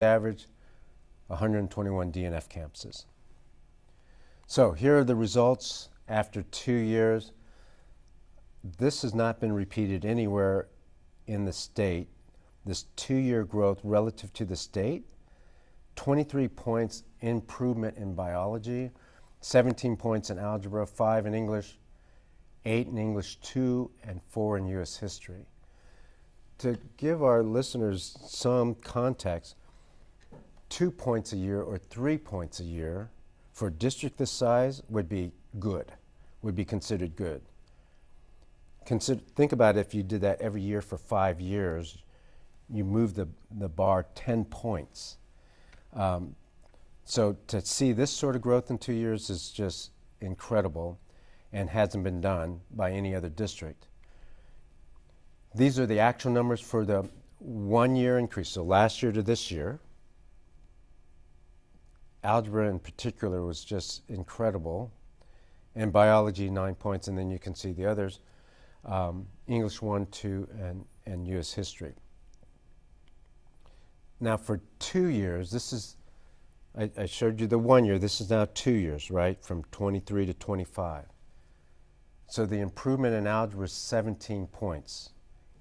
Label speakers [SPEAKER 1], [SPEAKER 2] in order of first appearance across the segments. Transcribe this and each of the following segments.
[SPEAKER 1] average, 121 DNF campuses. So here are the results after 2 years. This has not been repeated anywhere in the state. This 2-year growth relative to the state, 23 points improvement in biology, 17 points in algebra, 5 in English, 8 in English 2, and 4 in U.S. history. To give our listeners some context, 2 points a year or 3 points a year for a district this size would be good, would be considered good. Think about it, if you did that every year for 5 years, you move the bar 10 points. So to see this sort of growth in 2 years is just incredible and hasn't been done by any other district. These are the actual numbers for the 1 year increase, so last year to this year. Algebra in particular was just incredible, and biology 9 points, and then you can see the others, English 1, 2, and U.S. history. Now for 2 years, this is, I showed you the 1 year, this is now 2 years, right, from 23 to 25. So the improvement in algebra is 17 points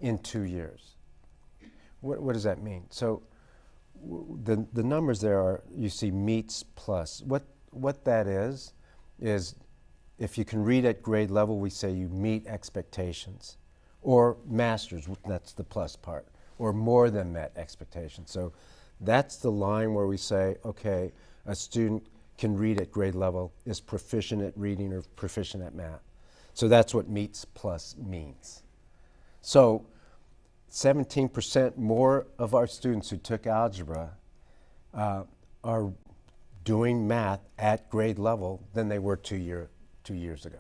[SPEAKER 1] in 2 years. What does that mean? So the numbers there are, you see meets plus. What that is if you can read at grade level, we say you meet expectations. Or masters, that's the plus part, or more than met expectations. So that's the line where we say, okay, a student can read at grade level, is proficient at reading or proficient at math. So that's what meets plus means. So 17% more of our students who took algebra are doing math at grade level than they were 2 years ago.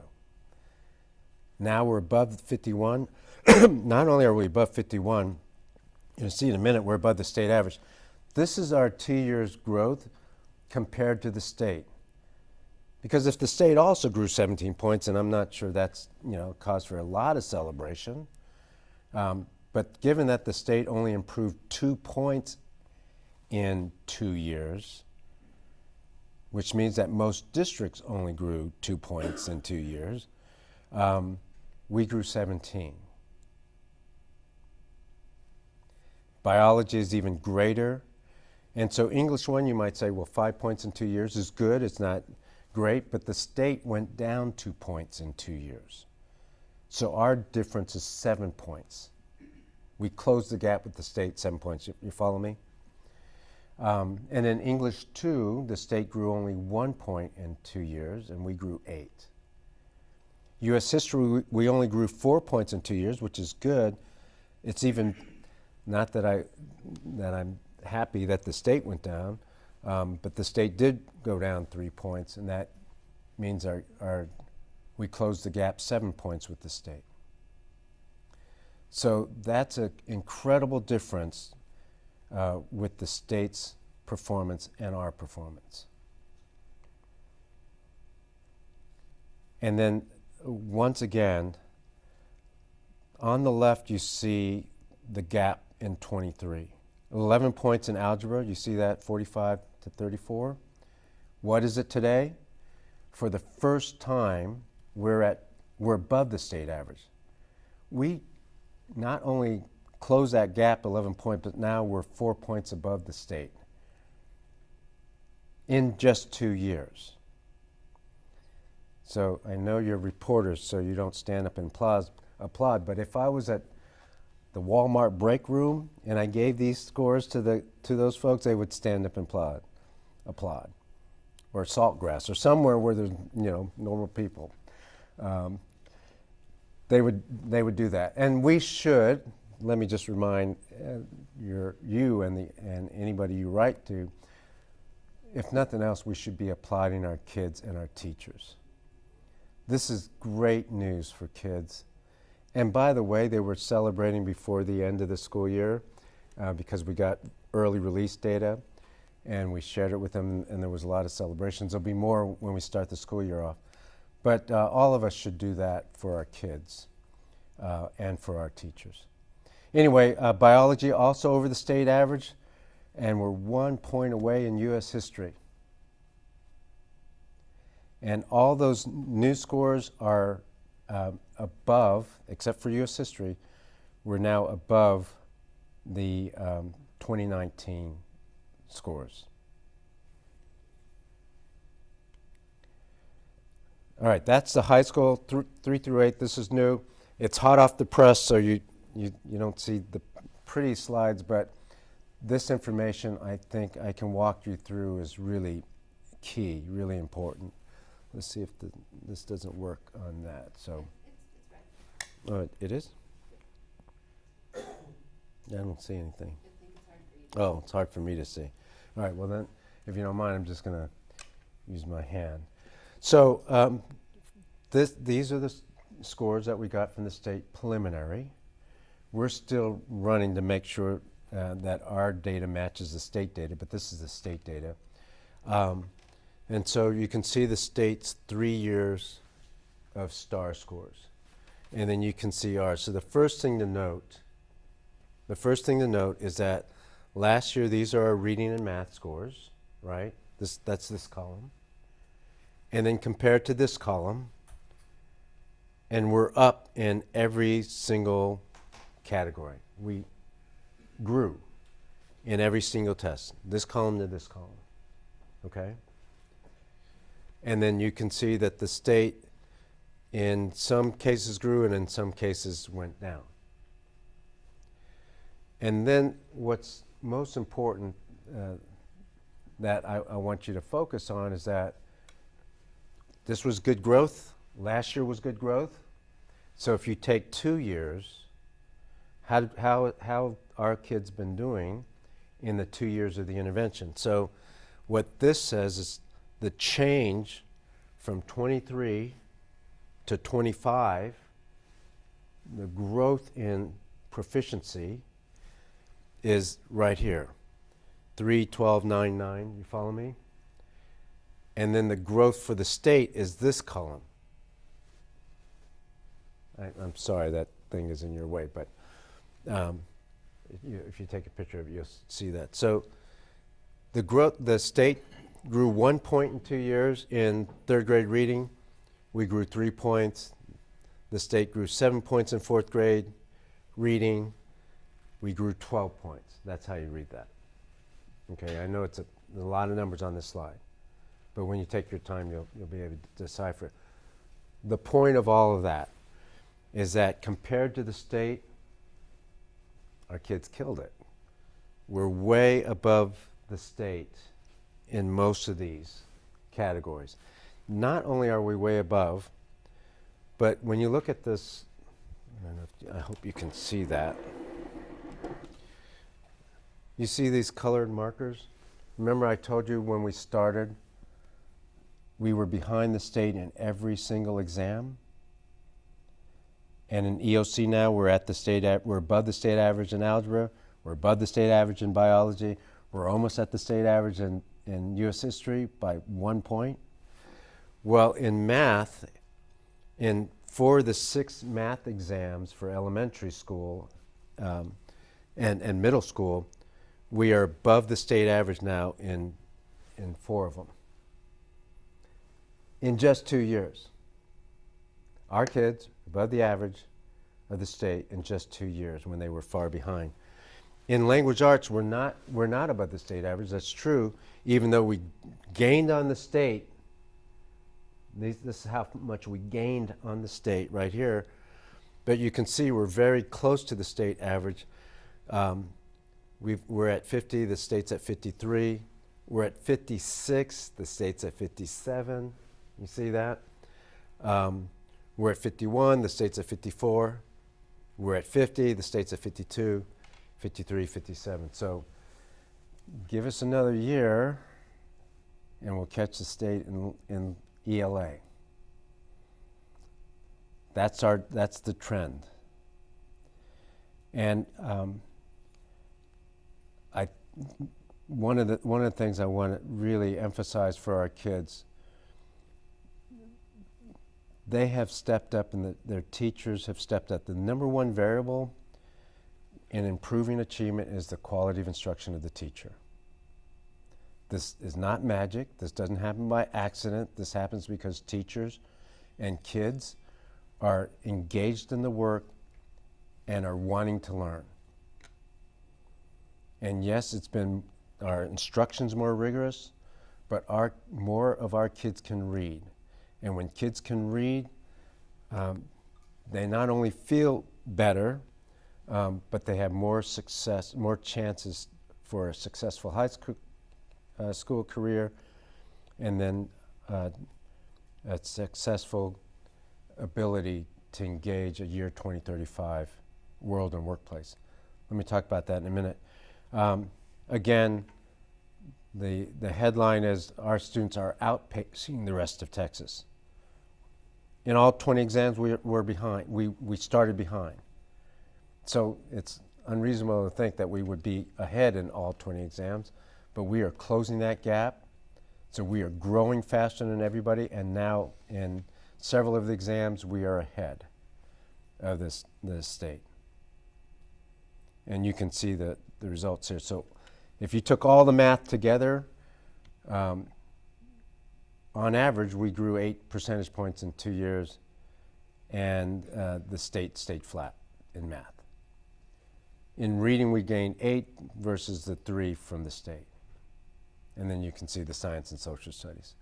[SPEAKER 1] Now we're above 51. Not only are we above 51, you'll see in a minute we're above the state average. This is our 2 years growth compared to the state. Because if the state also grew 17 points, and I'm not sure that's cause for a lot of celebration, but given that the state only improved 2 points in 2 years, which means that most districts only grew 2 points in 2 years, we grew 17. Biology is even greater. And so English 1, you might say, well, 5 points in 2 years is good. It's not great, but the state went down 2 points in 2 years. So our difference is 7 points. We closed the gap with the state 7 points. You follow me? And in English 2, the state grew only 1 point in 2 years, and we grew 8. U.S. history, we only grew 4 points in 2 years, which is good. It's even, not that I'm happy that the state went down, but the state did go down 3 points, and that means we closed the gap 7 points with the state. So that's an incredible difference with the state's performance and our performance. And then once again, on the left you see the gap in 23. 11 points in algebra, you see that, 45 to 34. What is it today? For the first time, we're above the state average. We not only closed that gap 11 points, but now we're 4 points above the state in just 2 years. So I know you're reporters, so you don't stand up and applaud, but if I was at the Walmart break room and I gave these scores to those folks, they would stand up and applaud. Or Saltgrass, or somewhere where there's normal people. They would do that, and we should. Let me just remind you and anybody you write to, if nothing else, we should be applauding our kids and our teachers. This is great news for kids. And by the way, they were celebrating before the end of the school year because we got early release data, and we shared it with them, and there was a lot of celebrations. There'll be more when we start the school year off. But all of us should do that for our kids and for our teachers. Anyway, biology also over the state average, and we're 1 point away in U.S. history. And all those new scores are above, except for U.S. history, we're now above the 2019 scores. All right, that's the high school, 3 through 8. This is new. It's hot off the press, so you don't see the pretty slides, but this information I think I can walk you through is really key, really important. Let's see if this doesn't work on that. So, it is? I don't see anything. Oh, it's hard for me to see. All right, well then, if you don't mind, I'm just going to use my hand. So these are the scores that we got from the state preliminary. We're still running to make sure that our data matches the state data, but this is the state data. And so you can see the state's 3 years of STAAR scores. And then you can see ours. So the first thing to note is that last year these are our reading and math scores, right? That's this column. And then compared to this column, and we're up in every single category. We grew in every single test, this column to this column, okay? And then you can see that the state in some cases grew and in some cases went down. And then what's most important that I want you to focus on is that this was good growth. Last year was good growth. So if you take 2 years, how our kids been doing in the 2 years of the intervention? So what this says is the change from 23 to 25, the growth in proficiency is right here. 3, 12, 9, 9, you follow me? And then the growth for the state is this column. I'm sorry that thing is in your way, but if you take a picture of it, you'll see that. So the state grew 1 point in 2 years in third grade reading. We grew 3 points. The state grew 7 points in fourth grade reading. We grew 12 points. That's how you read that. Okay, I know it's a lot of numbers on this slide, but when you take your time, you'll be able to decipher it. The point of all of that is that compared to the state, our kids killed it. We're way above the state in most of these categories. Not only are we way above, but when you look at this, I hope you can see that. You see these colored markers? Remember I told you when we started, we were behind the state in every single exam? And in EOC now, we're above the state average in algebra, we're above the state average in biology, we're almost at the state average in U.S. history by 1 point. Well, in math, for the 6 math exams for elementary school and middle school, we are above the state average now in 4 of them. In just 2 years. Our kids above the average of the state in just 2 years when they were far behind. In language arts, we're not above the state average. That's true, even though we gained on the state. This is how much we gained on the state right here. But you can see we're very close to the state average. We're at 50, the state's at 53. We're at 56, the state's at 57. You see that? We're at 51, the state's at 54. We're at 50, the state's at 52, 53, 57. So give us another year and we'll catch the state in ELA. That's the trend. And one of the things I want to really emphasize for our kids, they have stepped up and their teachers have stepped up. The number one variable in improving achievement is the quality of instruction of the teacher. This is not magic. This doesn't happen by accident. This happens because teachers and kids are engaged in the work and are wanting to learn. And yes, our instruction's more rigorous, but more of our kids can read. And when kids can read, they not only feel better, but they have more success, more chances for a successful high school career, and then a successful ability to engage a year 2035 world and workplace. Let me talk about that in a minute. Again, the headline is our students are outpacing the rest of Texas. In all 20 exams, we're behind. We started behind. So it's unreasonable to think that we would be ahead in all 20 exams, but we are closing that gap. So we are growing faster than everybody, and now in several of the exams, we are ahead of this state. And you can see the results here. So if you took all the math together, on average, we grew 8 percentage points in 2 years, and the state stayed flat in math. In reading, we gained 8 versus the 3 from the state. And then you can see the science and social studies.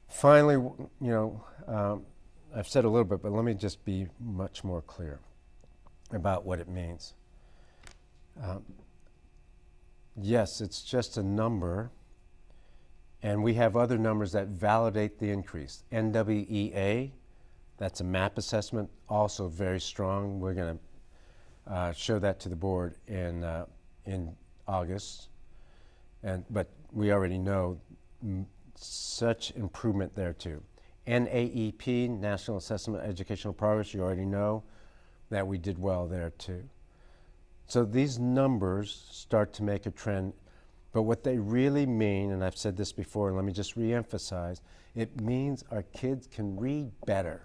[SPEAKER 1] Finally, I've said a little bit, but let me just be much more clear about what it means. Yes, it's just a number, and we have other numbers that validate the increase. NWEA, that's a MAP assessment, also very strong. We're going to show that to the board in August, but we already know such improvement there too. NAEP, National Assessment of Educational Progress, you already know that we did well there too. So these numbers start to make a trend, but what they really mean, and I've said this before, and let me just re-emphasize, it means our kids can read better.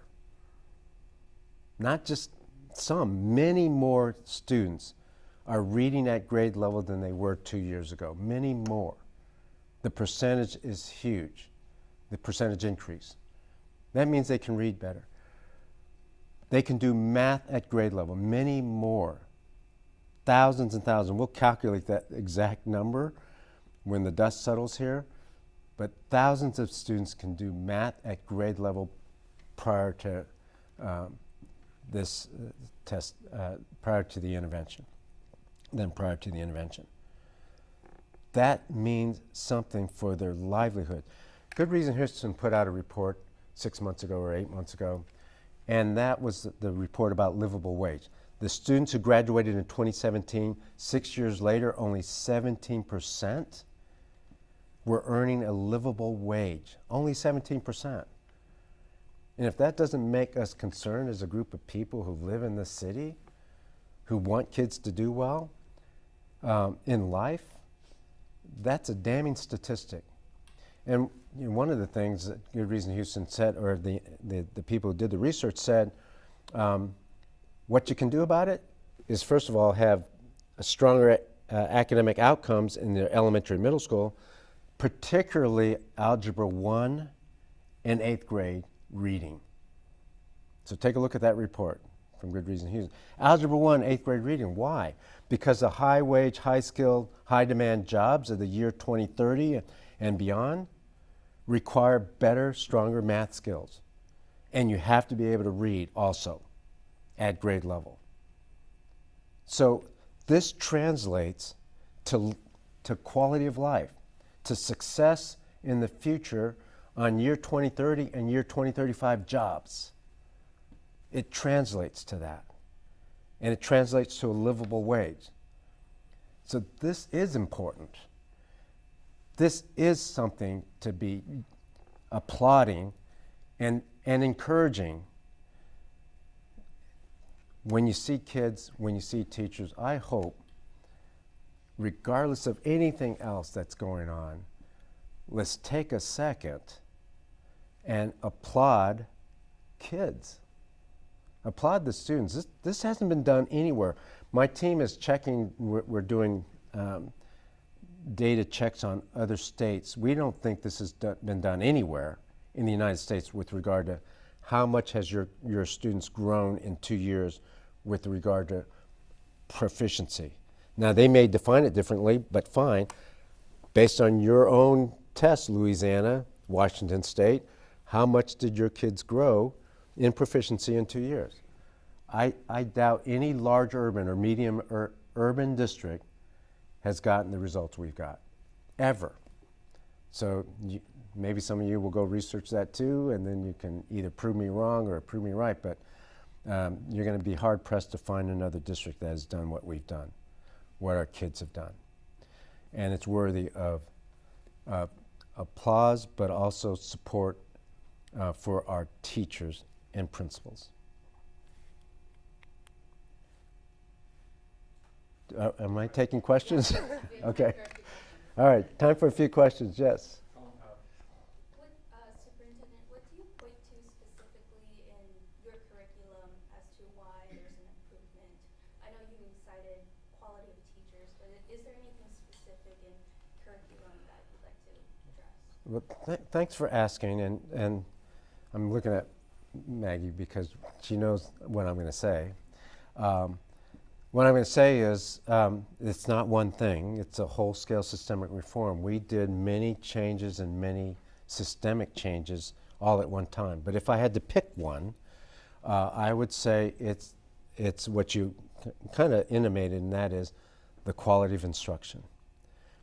[SPEAKER 1] Not just some, many more students are reading at grade level than they were 2 years ago, many more. The percentage is huge, the percentage increase. That means they can read better. They can do math at grade level, many more. Thousands and thousands. We'll calculate that exact number when the dust settles here, but thousands of students can do math at grade level prior to this test, prior to the intervention, That means something for their livelihood. Good Reason Houston put out a report 6 months ago or 8 months ago, and that was the report about livable wage. The students who graduated in 2017, 6 years later, only 17% were earning a livable wage. Only 17%. And if that doesn't make us concerned as a group of people who live in the city, who want kids to do well in life, that's a damning statistic. And one of the things that Good Reason Houston said, or the people who did the research said, what you can do about it is, first of all, have a stronger academic outcomes in their elementary and middle school, particularly Algebra 1 and 8th grade reading. So take a look at that report from Good Reason Houston. Algebra 1, 8th grade reading. Why? Because the high wage, high skilled, high demand jobs of the year 2030 and beyond require better, stronger math skills. And you have to be able to read also at grade level. So this translates to quality of life, to success in the future on year 2030 and year 2035 jobs. It translates to that. And it translates to a livable wage. So this is important. This is something to be applauding and encouraging. When you see kids, when you see teachers, I hope, regardless of anything else that's going on, let's take a second and applaud kids. Applaud the students. This hasn't been done anywhere. My team is checking, we're doing data checks on other states, we don't think this has been done anywhere in the United States with regard to how much has your students grown in 2 years with regard to proficiency. Now, they may define it differently, but fine. Based on your own test, Louisiana, Washington State, how much did your kids grow in proficiency in 2 years? I doubt any large urban or medium urban district has gotten the results we've got, ever. So maybe some of you will go research that too, and then you can either prove me wrong or prove me right, but you're going to be hard-pressed to find another district that has done what we've done, what our kids have done. And it's worthy of applause, but also support for our teachers and principals. Am I taking questions? Okay. All right, time for a few questions. Yes.
[SPEAKER 2] Superintendent, what do you point to specifically in your curriculum as to why there's an improvement? I know you cited quality of teachers, but is there anything specific in curriculum that you'd like to address?
[SPEAKER 1] Well, thanks for asking, and I'm looking at Maggie because she knows what I'm going to say. What I'm going to say is it's not one thing. It's a whole-scale systemic reform. We did many changes and many systemic changes all at one time. But if I had to pick one, I would say it's what you kind of intimated, and that is the quality of instruction.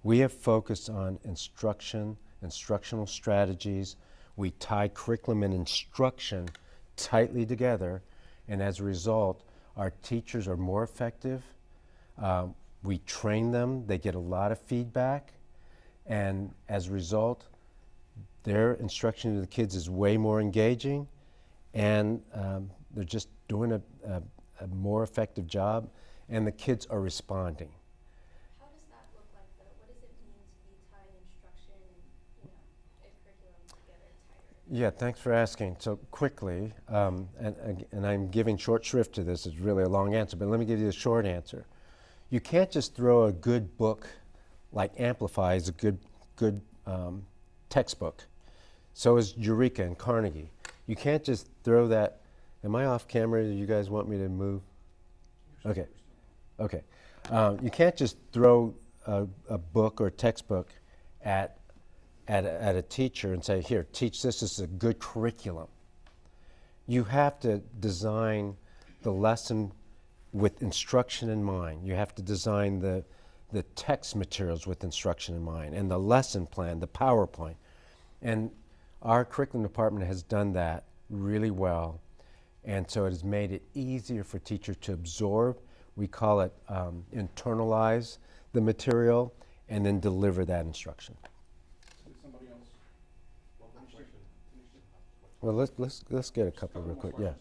[SPEAKER 1] We have focused on instruction, instructional strategies. We tie curriculum and instruction tightly together, and as a result, our teachers are more effective. We train them. They get a lot of feedback. And as a result, their instruction to the kids is way more engaging. And they're just doing a more effective job. And the kids are responding.
[SPEAKER 2] How does that look like, though? What does it mean to be tying instruction and curriculum together tighter?
[SPEAKER 1] Yeah, thanks for asking. So quickly, and I'm giving short shrift to this, it's really a long answer, but let me give you the short answer. You can't just throw a good book like Amplify is a good textbook. So is Eureka and Carnegie. You can't just throw that. Am I off camera? Do you guys want me to move? Okay. Okay. You can't just throw a book or a textbook at a teacher and say, here, teach this. This is a good curriculum. You have to design the lesson with instruction in mind. You have to design the text materials with instruction in mind, and the lesson plan, the PowerPoint. And our curriculum department has done that really well, and so it has made it easier for teachers to absorb. We call it internalize the material and then deliver that instruction. Well, let's get a couple real quick. Yeah.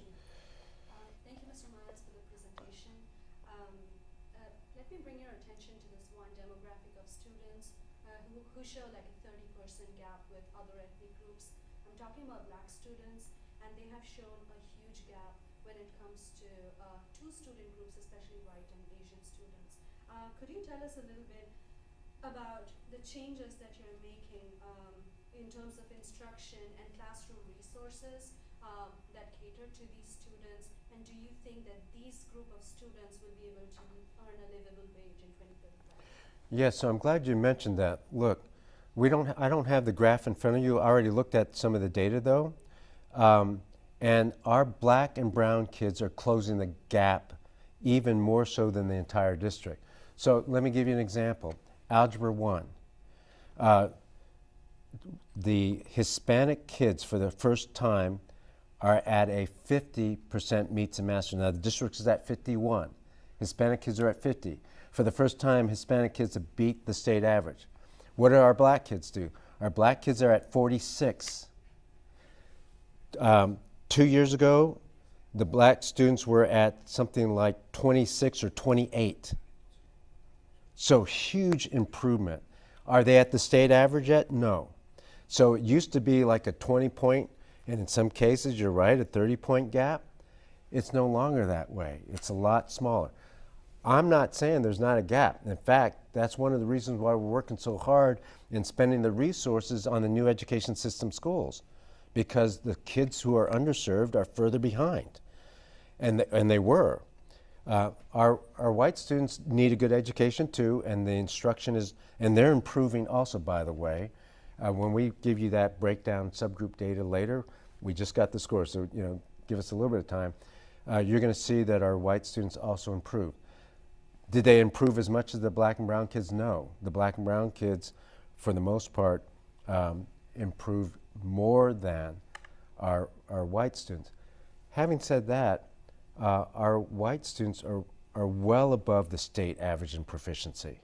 [SPEAKER 3] Thank you, Mr. Miles, for the presentation. Let me bring your attention to this one demographic of students who show like a 30% gap with other ethnic groups. I'm talking about Black students, and they have shown a huge gap when it comes to two student groups, especially white and Asian students. Could you tell us a little bit about the changes that you're making in terms of instruction and classroom resources that cater to these students, and do you think that these group of students will be able to earn a livable wage in 2035?
[SPEAKER 1] Yes, so I'm glad you mentioned that. Look, I don't have the graph in front of you. I already looked at some of the data though, and our Black and brown kids are closing the gap even more so than the entire district. So let me give you an example. Algebra 1. The Hispanic kids for the first time are at a 50% meets and masters. Now the district is at 51. Hispanic kids are at 50. For the first time, Hispanic kids have beat the state average. What do our Black kids do? Our Black kids are at 46. 2 years ago, the Black students were at something like 26 or 28. So huge improvement. Are they at the state average yet? No. So it used to be like a 20-point, and in some cases, you're right, a 30-point gap. It's no longer that way. It's a lot smaller. I'm not saying there's not a gap. In fact, that's one of the reasons why we're working so hard in spending the resources on the new education system schools, because the kids who are underserved are further behind, and they were. Our white students need a good education too, and the instruction is, and they're improving also, by the way. When we give you that breakdown subgroup data later, we just got the score, so give us a little bit of time. You're going to see that our white students also improve. Did they improve as much as the black and brown kids? No. The black and brown kids, for the most part, improved more than our white students. Having said that, our white students are well above the state average in proficiency.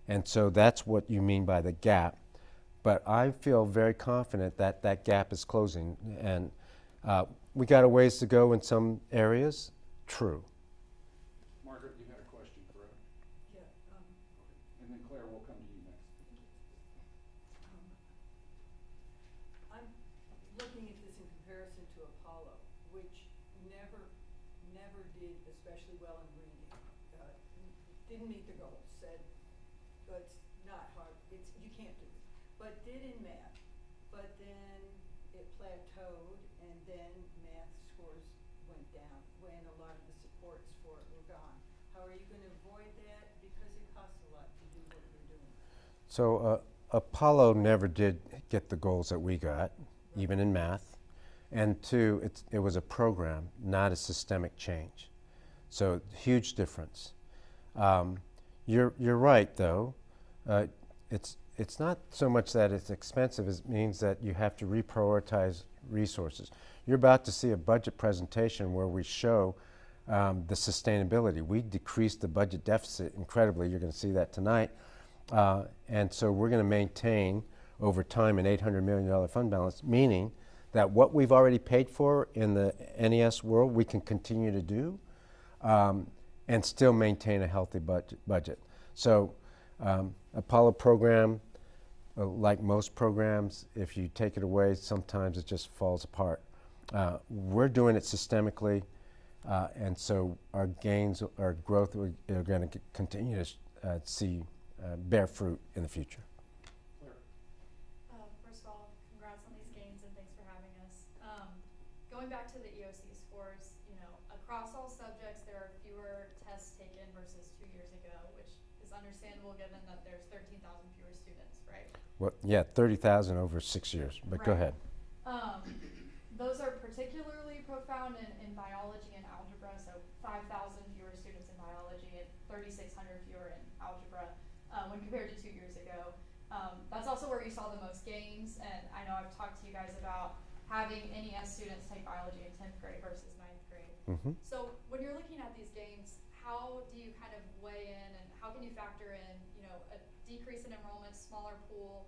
[SPEAKER 1] And so that's what you mean by the gap. But I feel very confident that that gap is closing. And we got a ways to go in some areas, true.
[SPEAKER 4] Margaret, you had a question, correct?
[SPEAKER 5] Yeah,
[SPEAKER 4] And then Claire, we'll come to you next.
[SPEAKER 5] I'm looking at this in comparison to Apollo, which never did especially well in reading. Didn't meet the goals, said, it's not hard, you can't do it. But did in math, but then it plateaued, and then math scores went down when a lot of the supports for it were gone. How are you going to avoid that? Because it costs a lot to do what you're doing.
[SPEAKER 1] So Apollo never did get the goals that we got, even in math. And two, it was a program, not a systemic change. So huge difference. You're right, though. It's not so much that it's expensive as it means that you have to reprioritize resources. You're about to see a budget presentation where we show the sustainability. We decreased the budget deficit incredibly. You're going to see that tonight. And so we're going to maintain over time an $800 million fund balance, meaning that what we've already paid for in the NES world, we can continue to do and still maintain a healthy budget. So Apollo program, like most programs, if you take it away, sometimes it just falls apart. We're doing it systemically, and so our gains, our growth, are going to continue to see bear fruit in the future.
[SPEAKER 4] Claire?
[SPEAKER 6] First of all, congrats on these gains and thanks for having us. Going back to the EOC scores, across all subjects there are fewer tests taken versus 2 years ago, which is understandable given that there's 13,000 fewer students, right?
[SPEAKER 1] Well, yeah, 30,000 over 6 years, but go ahead.
[SPEAKER 6] Those are particularly profound in biology and algebra, so 5,000 fewer students in biology and 3,600 fewer in algebra when compared to 2 years ago. That's also where you saw the most gains, and I know I've talked to you guys about having NES students take biology in 10th grade versus 9th grade.
[SPEAKER 1] Mm-hmm.
[SPEAKER 6] So when you're looking at these gains, how do you kind of weigh in, and how can you factor in, a decrease in enrollment, smaller pool,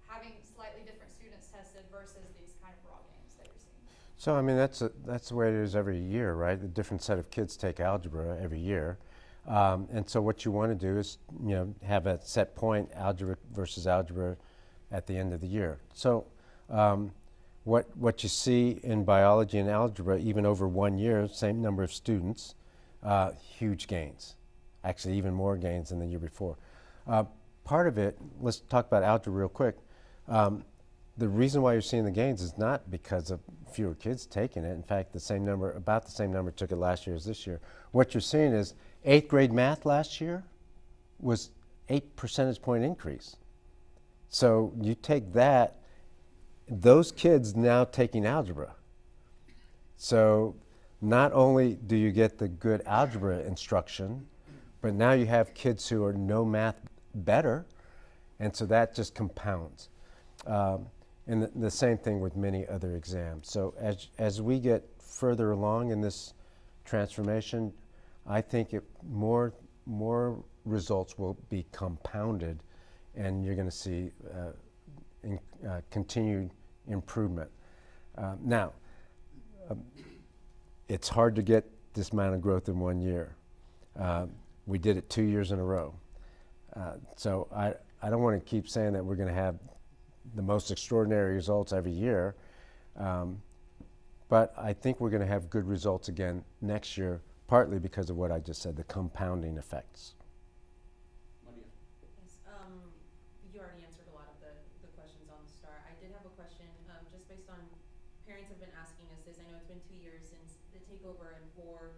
[SPEAKER 6] having slightly different students tested versus these kind of raw gains that you're seeing?
[SPEAKER 1] So I mean that's the way it is every year, right? A different set of kids take algebra every year, and so what you want to do is have a set point, algebra versus algebra, at the end of the year. So what you see in biology and algebra, even over 1 year, same number of students, huge gains, actually even more gains than the year before. Part of it, let's talk about algebra real quick. The reason why you're seeing the gains is not because of fewer kids taking it. In fact, about the same number took it last year as this year. What you're seeing is 8th grade math last year was 8 percentage point increase. So you take that, those kids now taking algebra. So not only do you get the good algebra instruction, but now you have kids who are no math better, and so that just compounds. And the same thing with many other exams. So as we get further along in this transformation, I think more results will be compounded, and you're going to see continued improvement. Now, it's hard to get this amount of growth in 1 year. We did it 2 years in a row. So I don't want to keep saying that we're going to have the most extraordinary results every year, but I think we're going to have good results again next year. partly because of what I just said, the compounding effects.
[SPEAKER 4] Maria?
[SPEAKER 7] Yes, you already answered a lot of the questions on the STAAR. I did have a question, just based on, parents have been asking us this. I know it's been 2 years since the takeover and 4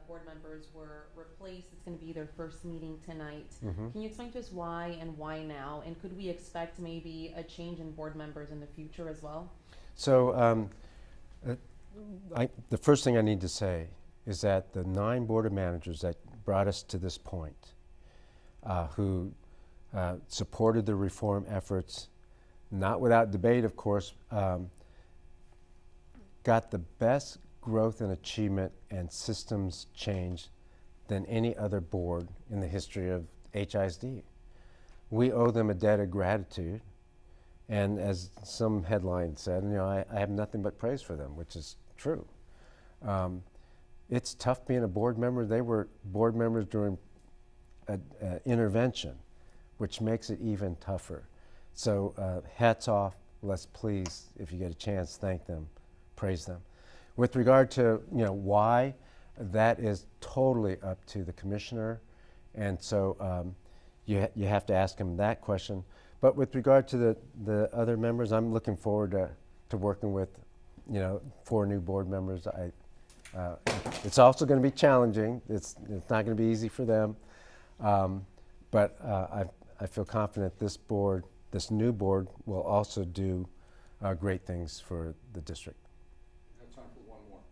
[SPEAKER 7] board members were replaced. It's gonna be their first meeting tonight.
[SPEAKER 1] Mhm.
[SPEAKER 7] Can you explain to us why and why now? And could we expect maybe a change in board members in the future as well?
[SPEAKER 1] So the first thing I need to say is that the 9 board of managers that brought us to this point, who supported the reform efforts, not without debate, of course, got the best growth and achievement and systems change than any other board in the history of HISD. We owe them a debt of gratitude. And as some headline said, I have nothing but praise for them, which is true. It's tough being a board member. They were board members during an intervention, which makes it even tougher. So hats off. Let's please, if you get a chance, thank them, praise them. With regard to why, that is totally up to the commissioner, and so you have to ask him that question. But with regard to the other members, I'm looking forward to working with 4 new board members. It's also going to be challenging. It's not going to be easy for them, but I feel confident this new board will also do great things for the district.
[SPEAKER 4] We have time for one more.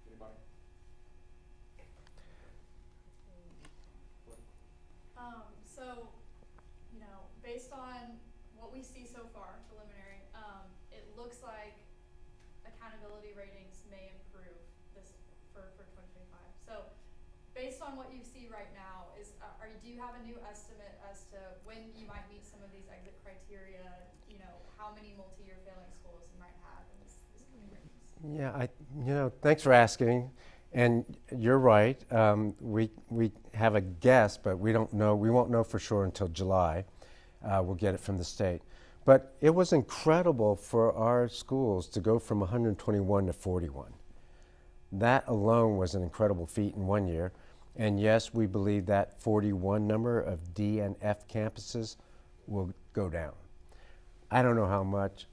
[SPEAKER 4] Anybody?
[SPEAKER 6] So, based on what we see so far, preliminary, it looks like accountability ratings may improve for 2025. So, based on what you see right now, do you have a new estimate as to when you might meet some of these exit criteria? How many multi-year failing schools you might have in this coming ratings?
[SPEAKER 1] Yeah, thanks for asking. And you're right. We have a guess, but we don't know. We won't know for sure until July. We'll get it from the state. But it was incredible for our schools to go from 121 to 41. That alone was an incredible feat in 1 year. And yes, we believe that 41 number of D and F campuses will go down. I don't know how much.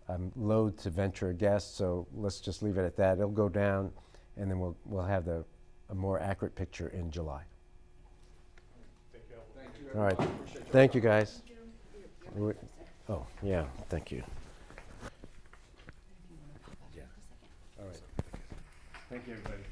[SPEAKER 1] I'm loath to venture a guess, so let's just leave it at that. It'll go down, and then we'll have a more accurate picture in July.
[SPEAKER 4] Thank you,
[SPEAKER 1] All right.
[SPEAKER 4] everybody. Appreciate your
[SPEAKER 1] Thank you,
[SPEAKER 4] time.
[SPEAKER 1] guys. Oh, yeah, thank you. Yeah. All right. Thank you, everybody.